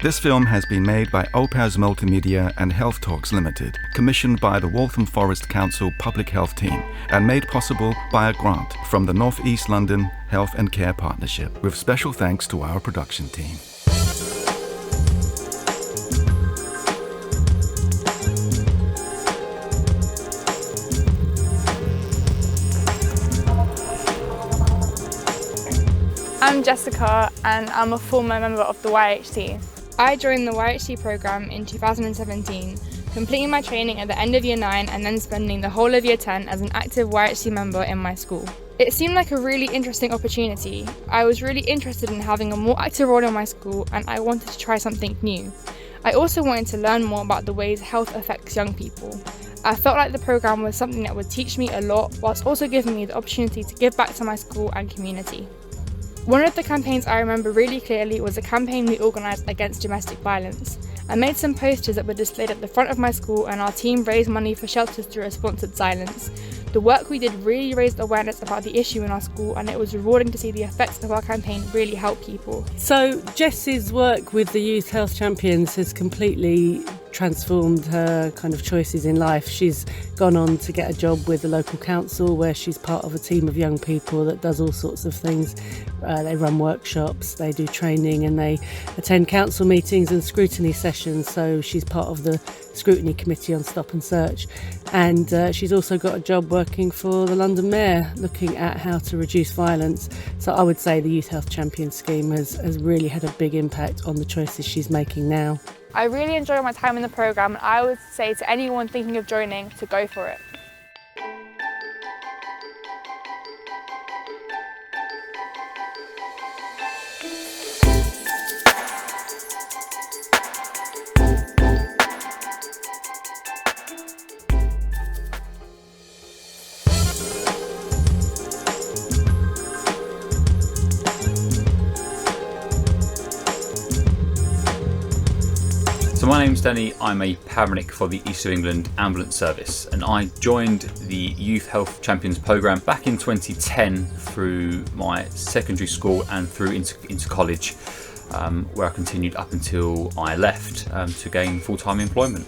This film has been made by Opaz Multimedia and Health Talks Ltd, commissioned by the Waltham Forest Council Public Health Team, and made possible by a grant from the North East London Health and Care Partnership, with special thanks to our production team. I'm Jessica and I'm a former member of the YHC. I joined the YHC programme in 2017, completing my training at the end of Year 9 and then spending the whole of Year 10 as an active YHC member in my school. It seemed like a really interesting opportunity. I was really interested in having a more active role in my school and I wanted to try something new. I also wanted to learn more about the ways health affects young people. I felt like the programme was something that would teach me a lot whilst also giving me the opportunity to give back to my school and community. One of the campaigns I remember really clearly was a campaign we organised against domestic violence. I made some posters that were displayed at the front of my school and our team raised money for shelters through a sponsored silence. The work we did really raised awareness about the issue in our school and it was rewarding to see the effects of our campaign really help people. So Jess's work with the Youth Health Champions has completely transformed her kind of choices in life. She's gone on to get a job with the local council where she's part of a team of young people that does all sorts of things. They run workshops, they do training and they attend council meetings and scrutiny sessions, so she's part of the scrutiny committee on Stop and Search, and she's also got a job working for the London Mayor looking at how to reduce violence. So I would say the Youth Health Champion scheme has really had a big impact on the choices she's making now. I really enjoyed my time in the programme and I would say to anyone thinking of joining to go for it. So my name's Danny, I'm a paramedic for the East of England Ambulance Service and I joined the Youth Health Champions programme back in 2010 through my secondary school and through into college, where I continued up until I left to gain full-time employment.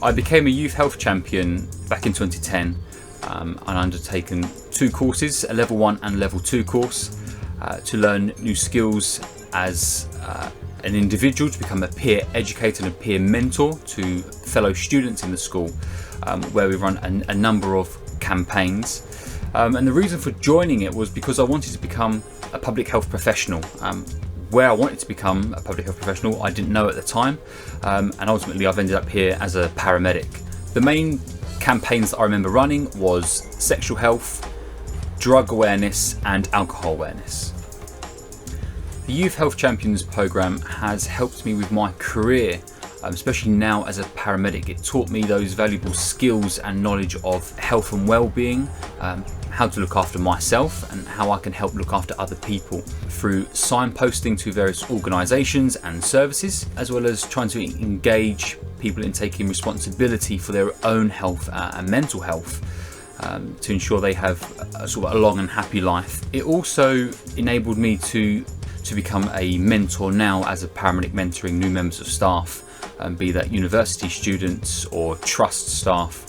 I became a Youth Health Champion back in 2010 and undertaken 2 courses, a Level 1 and Level 2 course, to learn new skills as an individual, to become a peer educator and a peer mentor to fellow students in the school, where we run a number of campaigns. And the reason for joining it was because I wanted to become a public health professional. Where I wanted to become a public health professional, I didn't know at the time, and ultimately I've ended up here as a paramedic. The main campaigns that I remember running was sexual health, drug awareness and alcohol awareness. The Youth Health Champions programme has helped me with my career, especially now as a paramedic. It taught me those valuable skills and knowledge of health and well-being, how to look after myself and how I can help look after other people through signposting to various organisations and services, as well as trying to engage people in taking responsibility for their own health and mental health, to ensure they have a sort of a long and happy life. It also enabled me to become a mentor now as a paramedic, mentoring new members of staff, be that university students or trust staff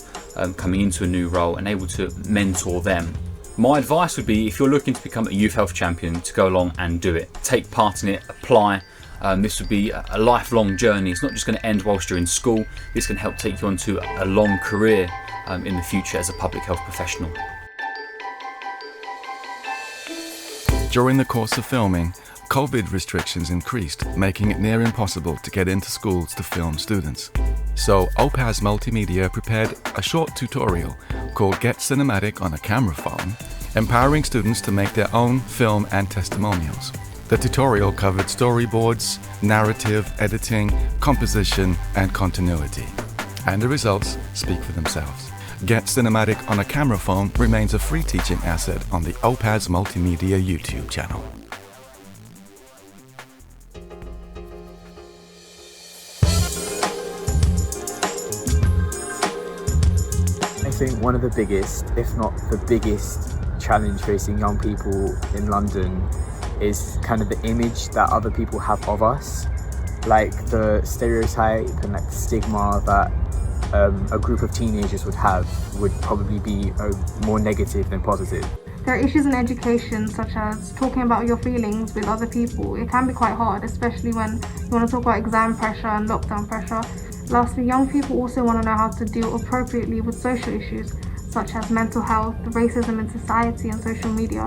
coming into a new role and able to mentor them. My advice would be, if you're looking to become a Youth Health Champion, to go along and do it. Take part in it, apply. This would be a lifelong journey. It's not just going to end whilst you're in school. This can help take you on to a long career in the future as a public health professional. During the course of filming, COVID restrictions increased, making it near impossible to get into schools to film students. So Opaz Multimedia prepared a short tutorial called Get Cinematic on a Camera Phone, empowering students to make their own film and testimonials. The tutorial covered storyboards, narrative, editing, composition, and continuity. And the results speak for themselves. Get Cinematic on a Camera Phone remains a free teaching asset on the Opaz Multimedia YouTube channel. I think one of the biggest, if not the biggest, challenge facing young people in London is kind of the image that other people have of us. like the stereotype and like the stigma that a group of teenagers would have would probably be more negative than positive. There are issues in education, such as talking about your feelings with other people. It can be quite hard, especially when you want to talk about exam pressure and lockdown pressure. Lastly, young people also want to know how to deal appropriately with social issues, such as mental health, racism in society and social media.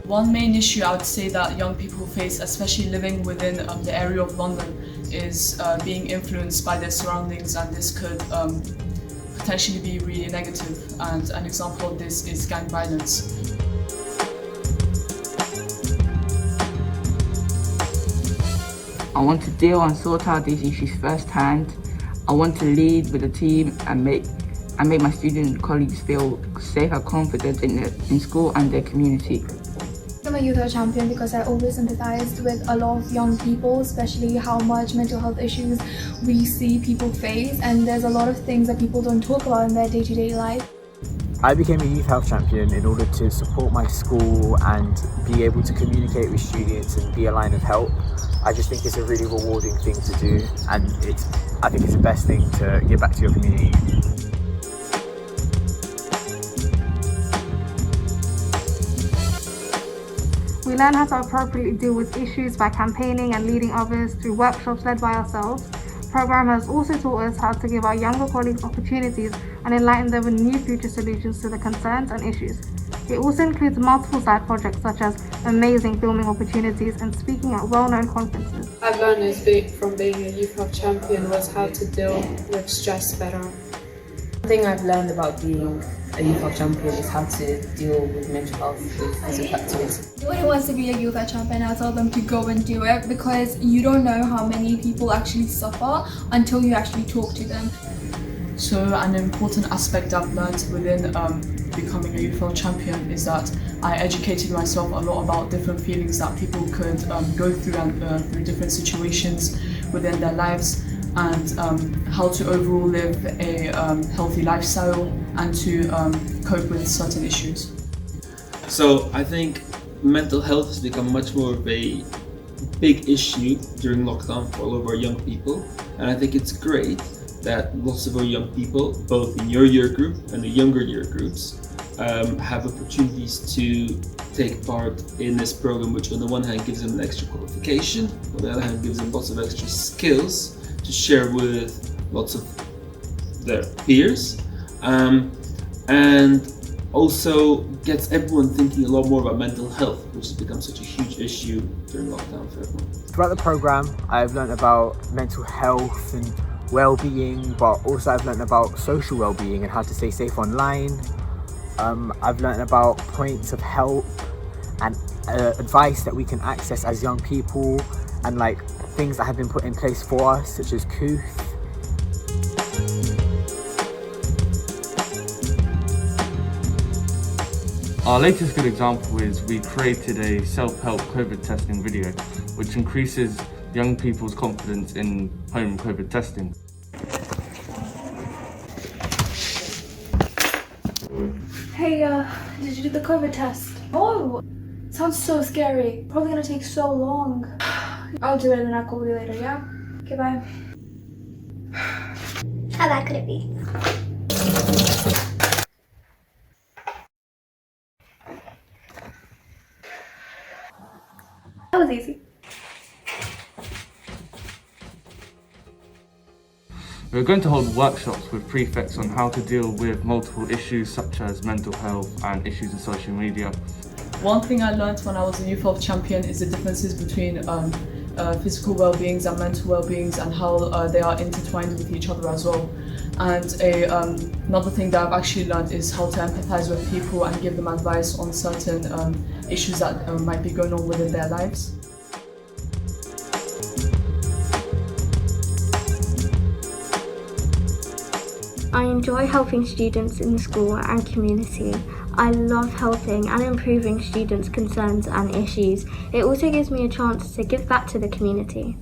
One main issue I would say that young people face, especially living within the area of London, is being influenced by their surroundings, and this could potentially be really negative, and an example of this is gang violence. I want to deal and sort out these issues firsthand. I want to lead with the team and make my student colleagues feel safe and confident in school and their community. I'm a Youth Health Champion because I always sympathized with a lot of young people, especially how much mental health issues we see people face, and there's a lot of things that people don't talk about in their day-to-day life. I became a Youth Health Champion in order to support my school and be able to communicate with students and be a line of help. I just think it's a really rewarding thing to do, and I think it's the best thing to give back to your community. We learn how to appropriately deal with issues by campaigning and leading others through workshops led by ourselves. The programme has also taught us how to give our younger colleagues opportunities and enlighten them with new future solutions to the concerns and issues. It also includes multiple side projects such as amazing filming opportunities and speaking at well-known conferences. I've learned from being a Youth Health Champion was how to deal with stress better. One thing I've learned about being a Youth Health Champion is how to deal with mental health with physical activity. Anyone who wants to be a Youth Health Champion, I tell them to go and do it, because you don't know how many people actually suffer until you actually talk to them. So an important aspect I've learned within becoming a Youth Health Champion is that I educated myself a lot about different feelings that people could go through and through different situations within their lives, and how to overall live a healthy lifestyle and to cope with certain issues. So I think mental health has become much more of a big issue during lockdown for all of our young people, and I think it's great that lots of our young people, both in your year group and the younger year groups, have opportunities to take part in this program, which on the one hand gives them an extra qualification, on the other hand gives them lots of extra skills to share with lots of their peers, and also gets everyone thinking a lot more about mental health, which has become such a huge issue during lockdown for everyone. Throughout the programme, I've learned about mental health and well-being, but also I've learned about social well-being and how to stay safe online. I've learned about points of help and advice that we can access as young people, and like things that have been put in place for us, such as Couth. Our latest good example is we created a self-help COVID testing video, which increases young people's confidence in home COVID testing. Hey, did you do the COVID test? Oh, sounds so scary. Probably gonna take so long. I'll do it and then I'll call you later, yeah? Okay, bye. How bad could it be? That was easy. We're going to hold workshops with prefects on how to deal with multiple issues such as mental health and issues in social media. One thing I learned when I was a Youth Health Champion is the differences between physical well-beings and mental well-beings, and how they are intertwined with each other as well. And another thing that I've actually learned is how to empathize with people and give them advice on certain issues that might be going on within their lives. I enjoy helping students in the school and community. I love helping and improving students' concerns and issues. It also gives me a chance to give back to the community.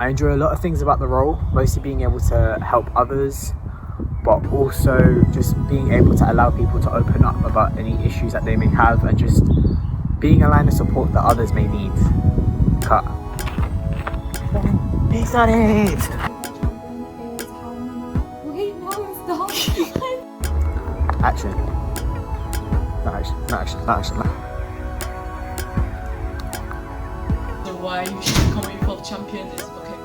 I enjoy a lot of things about the role, mostly being able to help others, but also just being able to allow people to open up about any issues that they may have, and just being a line of support that others may need. Cut. Done it! Wait, no, stop. Action. No action, no action, no action. So why you should become a youth health champion is okay.